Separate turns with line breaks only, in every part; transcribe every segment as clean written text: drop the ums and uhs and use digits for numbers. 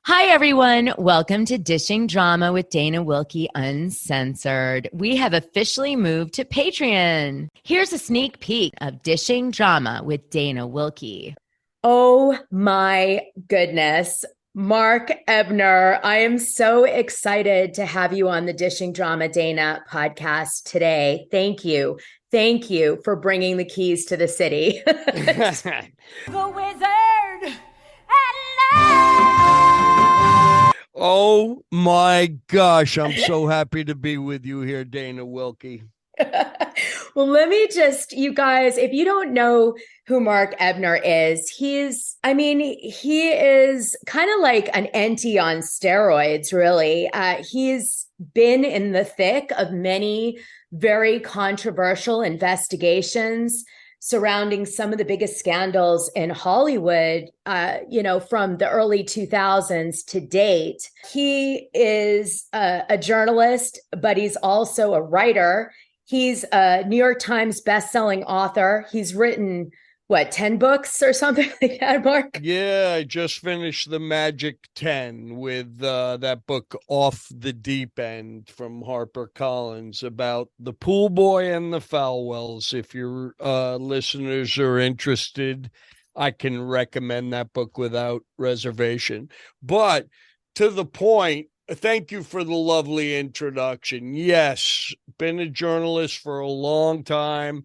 Hi, everyone. Welcome to Dishing Drama with Dana Wilkie Uncensored. We have officially moved to Patreon. Here's a sneak peek of Dishing Drama with Dana Wilkie.
Oh my goodness. Mark Ebner, I am so excited to have you on the Dishing Drama Dana podcast today. Thank you. Thank you for bringing the keys to the city.
The wizard. Hello.
Oh my gosh, I'm so happy to be with you here, Dana Wilkie.
Well, let me just, you guys, if you don't know who Mark Ebner is, he is kind of like an Enty on steroids, really. He's been in the thick of many very controversial investigations surrounding some of the biggest scandals in Hollywood, from the early 2000s to date. He is a journalist, but he's also a writer. He's a New York Times bestselling author. He's written, 10 books or something like that, Mark?
Yeah, I just finished The Magic 10 with that book Off the Deep End from HarperCollins about the pool boy and the Falwells. If your listeners are interested, I can recommend that book without reservation. But to the point, thank you for the lovely introduction. Yes, been a journalist for a long time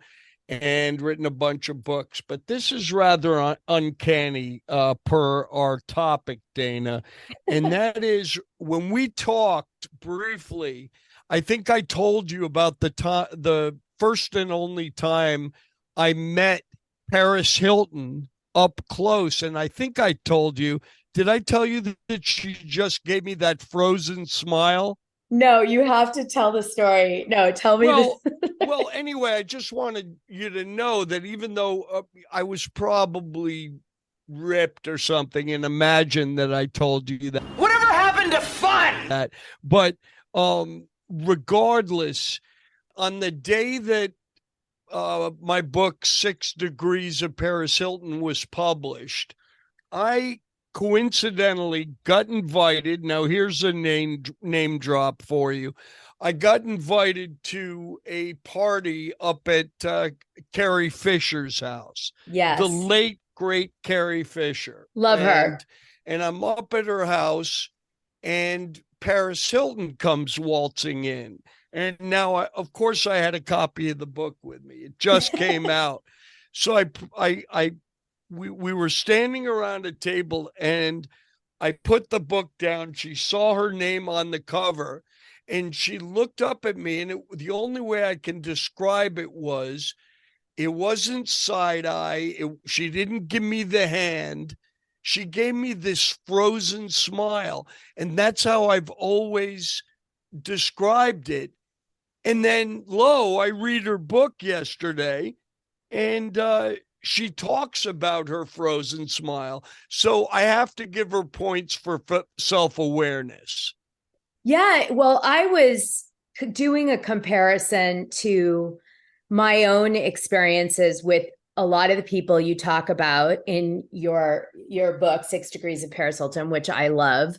and written a bunch of books, but this is rather uncanny per our topic, Dana. And that is when we talked briefly, I think I told you about the first and only time I met Paris Hilton up close. And I think I told you, did I tell you that she just gave me that frozen smile?
No, you have to tell the story. No, tell me this.
Well, anyway, I just wanted you to know that even though I was probably ripped or something, and imagine that I told you that.
Whatever happened to fun?
But regardless, on the day that my book, 6 Degrees of Paris Hilton, was published, I coincidentally got invited. Now, here's a name drop for you. I got invited to a party up at Carrie Fisher's house.
Yes.
The late, great Carrie Fisher.
Love her.
And I'm up at her house, and Paris Hilton comes waltzing in. And now, of course, I had a copy of the book with me. It just came out. So we were standing around a table, and I put the book down. She saw her name on the cover, and she looked up at me, and the only way I can describe it wasn't side eye. She didn't give me the hand. She gave me this frozen smile, and that's how I've always described it. And then, I read her book yesterday, and she talks about her frozen smile. So I have to give her points for self-awareness.
Yeah, well, I was doing a comparison to my own experiences with a lot of the people you talk about in your book, 6 Degrees of Paris Hilton, which I love.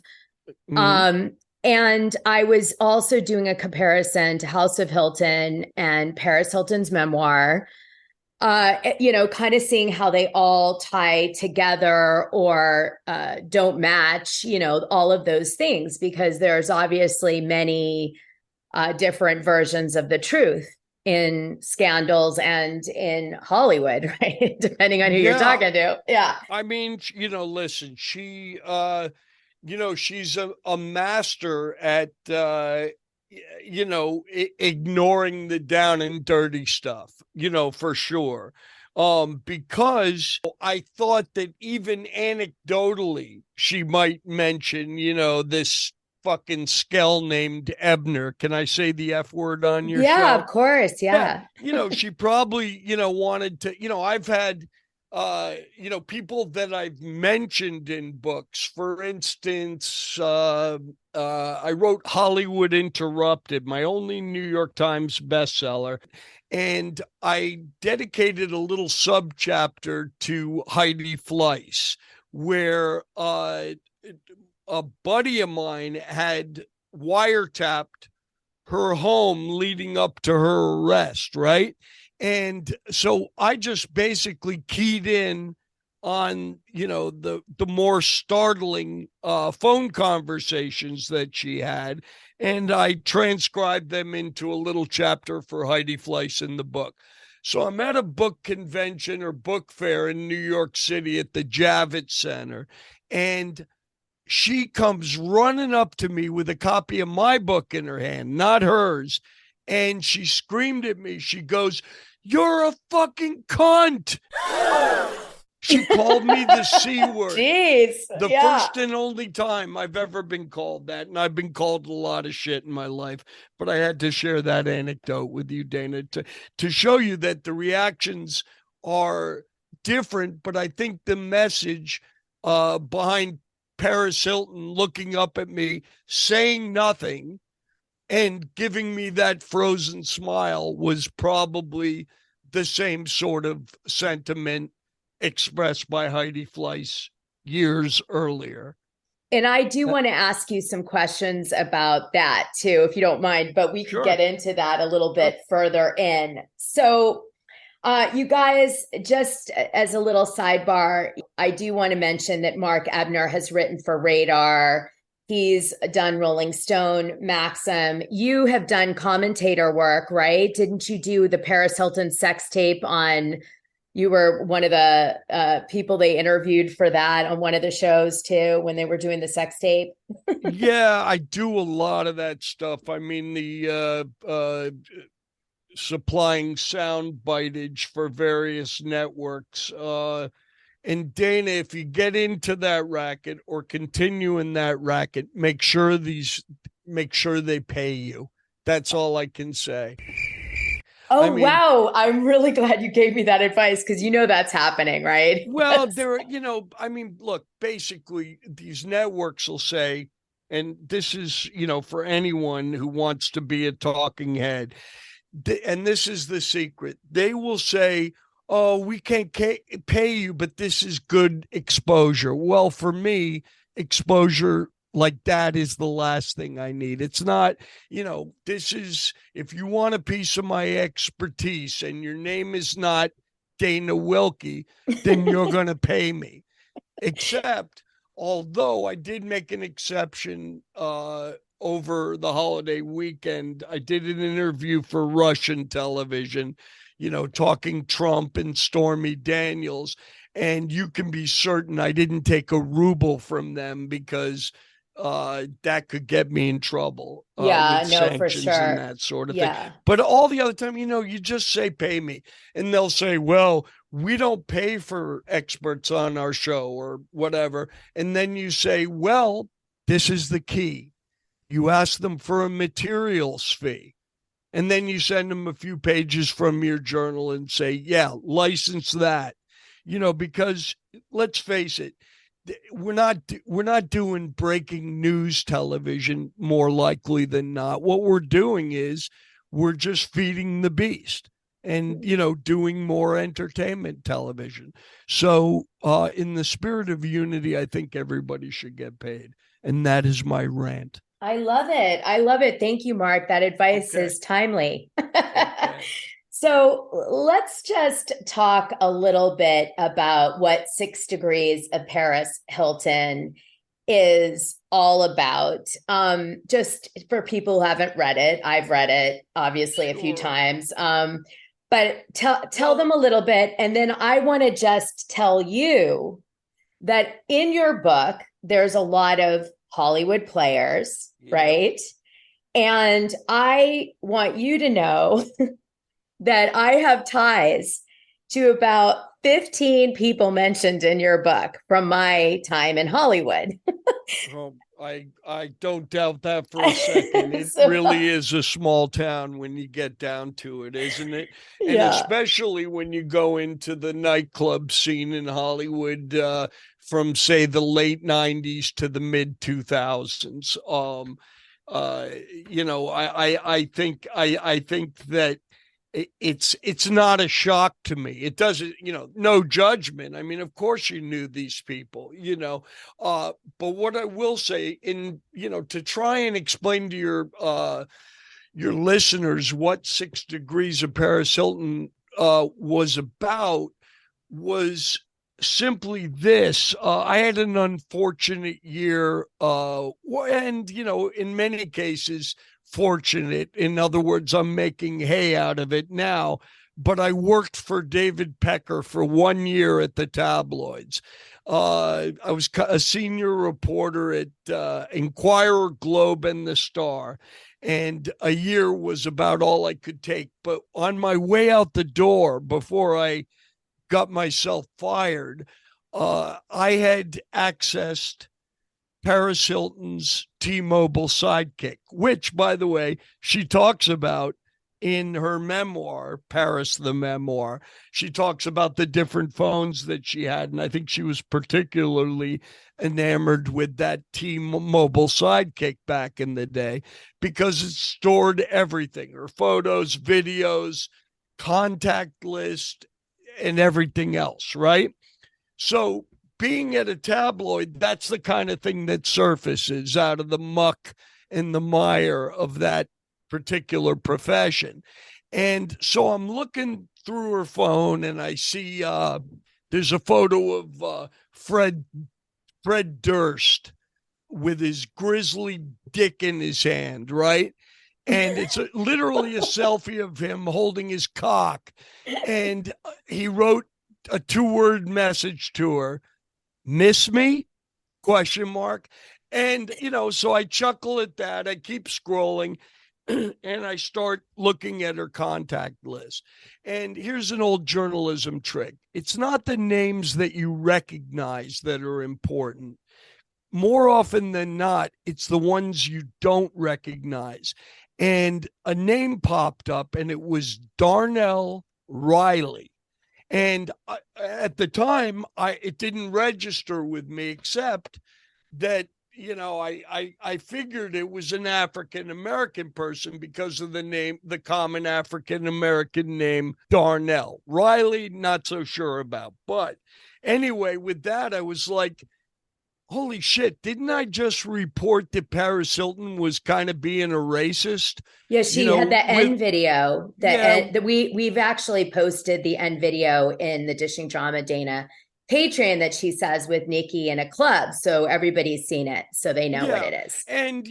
Mm-hmm. And I was also doing a comparison to House of Hilton and Paris Hilton's Memoir, kind of seeing how they all tie together or don't match, all of those things, because there's obviously many different versions of the truth in scandals and in Hollywood, right? Depending on who you're talking to. Yeah.
I mean, listen, she, she's a master at, ignoring the down and dirty stuff, for sure. Because I thought that even anecdotally, she might mention, this fucking skell named Ebner. Can I say the F word on your show?
Yeah, of course. Yeah.
She probably, wanted to, I've had, people that I've mentioned in books. For instance, I wrote Hollywood Interrupted, my only New York Times bestseller. And I dedicated a little subchapter to Heidi Fleiss, where a buddy of mine had wiretapped her home leading up to her arrest, right? And so I just basically keyed in on, the more startling phone conversations that she had, and I transcribed them into a little chapter for Heidi Fleiss in the book. So I'm at a book convention or book fair in New York City at the Javits Center, and she comes running up to me with a copy of my book in her hand, not hers. And she screamed at me. She goes, "You're a fucking cunt." She called me the C word.
Jeez.
The first and only time I've ever been called that. And I've been called a lot of shit in my life. But I had to share that anecdote with you, Dana, to show you that the reactions are different. But I think the message behind Paris Hilton looking up at me, saying nothing, and giving me that frozen smile was probably the same sort of sentiment expressed by Heidi Fleiss years earlier.
And I do want to ask you some questions about that too, if you don't mind, but we could get into that a little bit further in. So you guys, just as a little sidebar, I do want to mention that Mark Ebner has written for Radar. He's done Rolling Stone, Maxim. You have done commentator work, right? Didn't you do the Paris Hilton sex tape on... You were one of the people they interviewed for that on one of the shows too, when they were doing the sex tape.
Yeah, I do a lot of that stuff. I mean, the supplying sound bitage for various networks. And Dana, if you get into that racket or continue in that racket, make sure they pay you. That's all I can say.
Oh, wow. I'm really glad you gave me that advice because that's happening, right?
Well, look, basically these networks will say, and this is, for anyone who wants to be a talking head, and this is the secret, they will say, "Oh, we can't pay you, but this is good exposure." Well, for me, exposure like that is the last thing I need. It's not, this is, if you want a piece of my expertise and your name is not Dana Wilkie, then you're going to pay me. Except, although I did make an exception over the holiday weekend, I did an interview for Russian television, talking Trump and Stormy Daniels. And you can be certain I didn't take a ruble from them because that could get me in trouble. With
for sure.
And that sort of thing. But all the other time, you just say, "Pay me." And they'll say, "Well, we don't pay for experts on our show," or whatever. And then you say, "Well, this is the key. You ask them for a materials fee. And then you send them a few pages from your journal and say, yeah, license that." Because let's face it, we're not doing breaking news television more likely than not. What we're doing is we're just feeding the beast and, doing more entertainment television. So in the spirit of unity, I think everybody should get paid. And that is my rant.
I love it. Thank you, Mark. That advice is timely.
Okay.
So let's just talk a little bit about what 6 Degrees of Paris Hilton is all about. Just for people who haven't read it, I've read it obviously a few times. But tell them a little bit. And then I want to just tell you that in your book, there's a lot of Hollywood players, right? And I want you to know that I have ties to about 15 people mentioned in your book from my time in Hollywood.
Well, I don't doubt that for a second. It really is a small town when you get down to it, isn't it? And especially when you go into the nightclub scene in Hollywood from, say, the late 90s to the mid 2000s. I think that it's not a shock to me. It doesn't, no judgment. I mean, of course you knew these people, but what I will say to try and explain to your listeners what 6 Degrees of Paris Hilton was about was simply this. I had an unfortunate year, and, in many cases, fortunate. In other words, I'm making hay out of it now. But I worked for David Pecker for 1 year at the tabloids. I was a senior reporter at Inquirer, Globe, and the Star. And a year was about all I could take. But on my way out the door, before I got myself fired, I had accessed Paris Hilton's T-Mobile sidekick, which, by the way, she talks about in her memoir, Paris, the Memoir. She talks about the different phones that she had, and I think she was particularly enamored with that T-Mobile sidekick back in the day because it stored everything, her photos, videos, contact list, and everything else, right? So being at a tabloid, that's the kind of thing that surfaces out of the muck and the mire of that particular profession. And so I'm looking through her phone and I see there's a photo of Fred Durst with his grizzly dick in his hand, right? And it's literally a selfie of him holding his cock. And he wrote a 2-word message to her, "Miss me?" ? And, so I chuckle at that. I keep scrolling and I start looking at her contact list. And here's an old journalism trick. It's not the names that you recognize that are important. More often than not, it's the ones you don't recognize. And a name popped up and it was Darnell Riley. And at the time, it didn't register with me, except that, I figured it was an African-American person because of the name, the common African-American name, Darnell. Riley, not so sure about. But anyway, with that, I was like, holy shit, didn't I just report that Paris Hilton was kind of being a racist?
Yeah, she had the end video that we've actually posted the end video in the Dishing Drama Dana Patreon that she says with Nikki in a club. So everybody's seen it. So they know what it is.
And,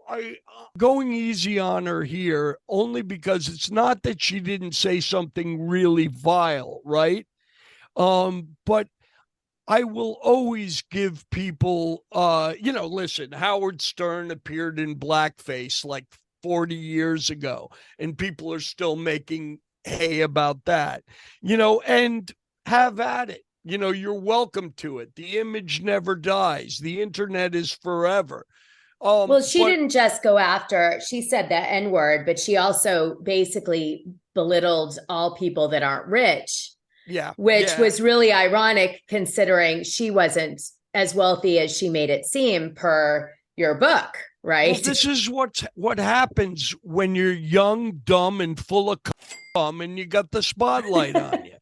I going easy on her here only because it's not that she didn't say something really vile, right? But I will always give people, listen, Howard Stern appeared in blackface like 40 years ago, and people are still making hay about that, and have at it. You're welcome to it. The image never dies. The internet is forever.
Well, she didn't just go after, she said the N-word, but she also basically belittled all people that aren't rich.
Yeah.
Which was really ironic considering she wasn't as wealthy as she made it seem per your book, right?
Well, this is what happens when you're young, dumb, and full of cum and you got the spotlight on you.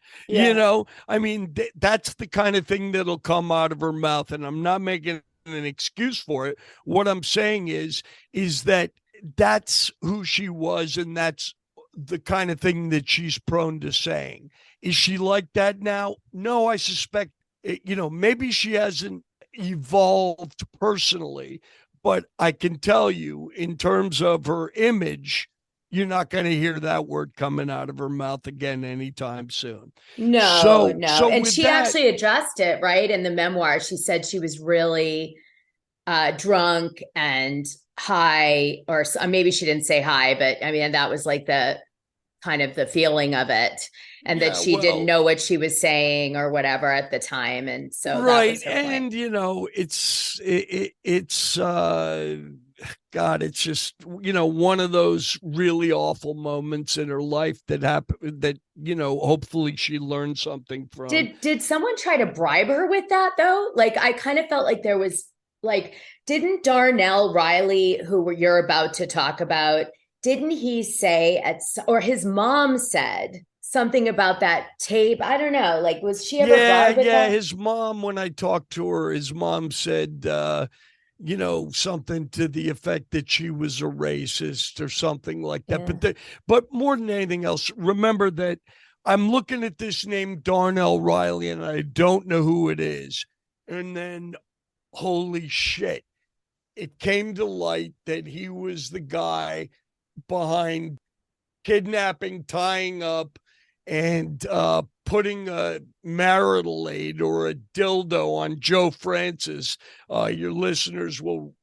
I mean, that's the kind of thing that'll come out of her mouth. And I'm not making an excuse for it. What I'm saying is that that's who she was. And that's the kind of thing that she's prone to saying. Is she like that now? No, I suspect, maybe she hasn't evolved personally, but I can tell you in terms of her image, you're not going to hear that word coming out of her mouth again anytime soon.
No. And she actually addressed it, right? In the memoir, she said she was really drunk and high, or maybe she didn't say high, but I mean, that was like the kind of the feeling of it. And that she didn't know what she was saying or whatever at the time. And so
right.
That was her point.
It's God, it's just, one of those really awful moments in her life that happened that, hopefully she learned something from.
Did someone try to bribe her with that though? Like, I kind of felt like there was didn't Darnell Riley, who you're about to talk about, didn't he say or his mom said something about that tape? I don't know. Like, was she ever brought with that?
His mom, when I talked to her, his mom said, something to the effect that she was a racist or something like that.
Yeah.
But more than anything else, remember that I'm looking at this name, Darnell Riley, and I don't know who it is. And then, holy shit, it came to light that he was the guy behind kidnapping, tying up, and putting a marital aid or a dildo on Joe Francis. Your listeners will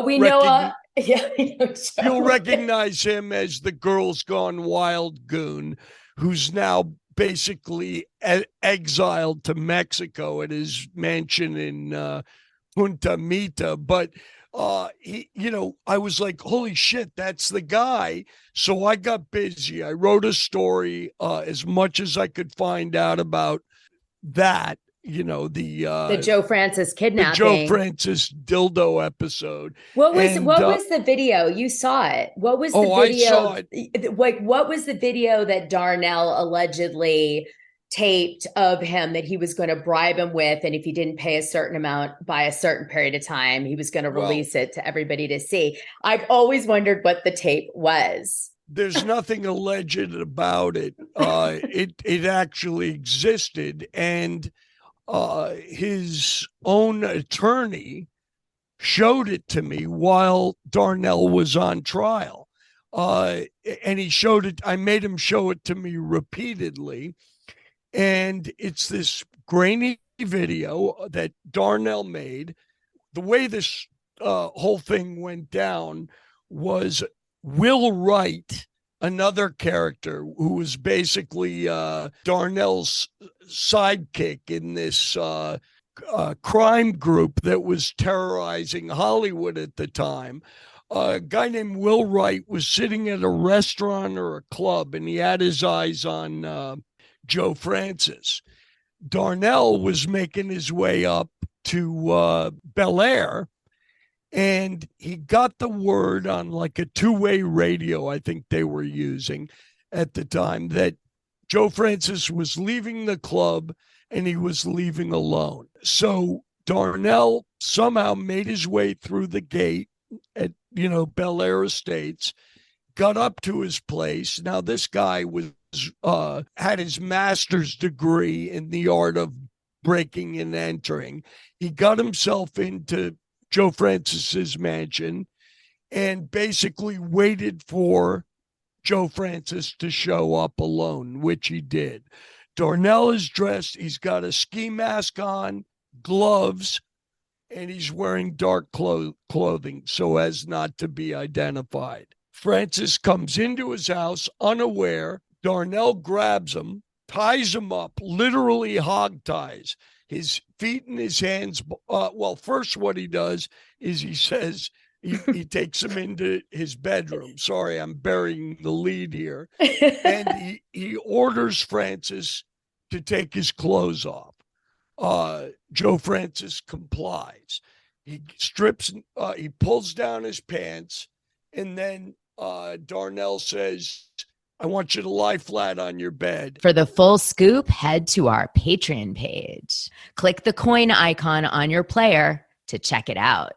we know.
You'll recognize him as the Girls Gone Wild goon, who's now basically exiled to Mexico at his mansion in Punta Mita. But I was like, holy shit, that's the guy. So I got busy. I wrote a story as much as I could find out about that, the
Joe Francis kidnapping.
The Joe Francis dildo episode.
What was the video? You saw it. What was the video?
I saw it.
Like, what was the video that Darnell allegedly taped of him that he was going to bribe him with, and if he didn't pay a certain amount by a certain period of time, he was going to release it to everybody to see? I've always wondered what the tape was.
There's nothing alleged about it. It actually existed, and his own attorney showed it to me while Darnell was on trial. And he showed it. I made him show it to me repeatedly. And it's this grainy video that Darnell made. The way this whole thing went down was Will Wright, another character who was basically Darnell's sidekick in this crime group that was terrorizing Hollywood at the time. A guy named Will Wright was sitting at a restaurant or a club, and he had his eyes on Joe Francis. Darnell was making his way up to Bel Air, and he got the word on like a two-way radio, I think they were using at the time, that Joe Francis was leaving the club and he was leaving alone. So Darnell somehow made his way through the gate at, Bel Air Estates, got up to his place. Now, this guy had his master's degree in the art of breaking and entering. He got himself into Joe Francis's mansion and basically waited for Joe Francis to show up alone, which he did. Darnell is dressed. He's got a ski mask on, gloves, and he's wearing dark clothing so as not to be identified. Francis comes into his house unaware. Darnell grabs him, ties him up, literally hog ties his feet and his hands. First what he does is he says he takes him into his bedroom. Sorry, I'm burying the lead here. And he orders Francis to take his clothes off. Joe Francis complies. He strips, he pulls down his pants, and then Darnell says, I want you to lie flat on your bed.
For the full scoop, head to our Patreon page. Click the coin icon on your player to check it out.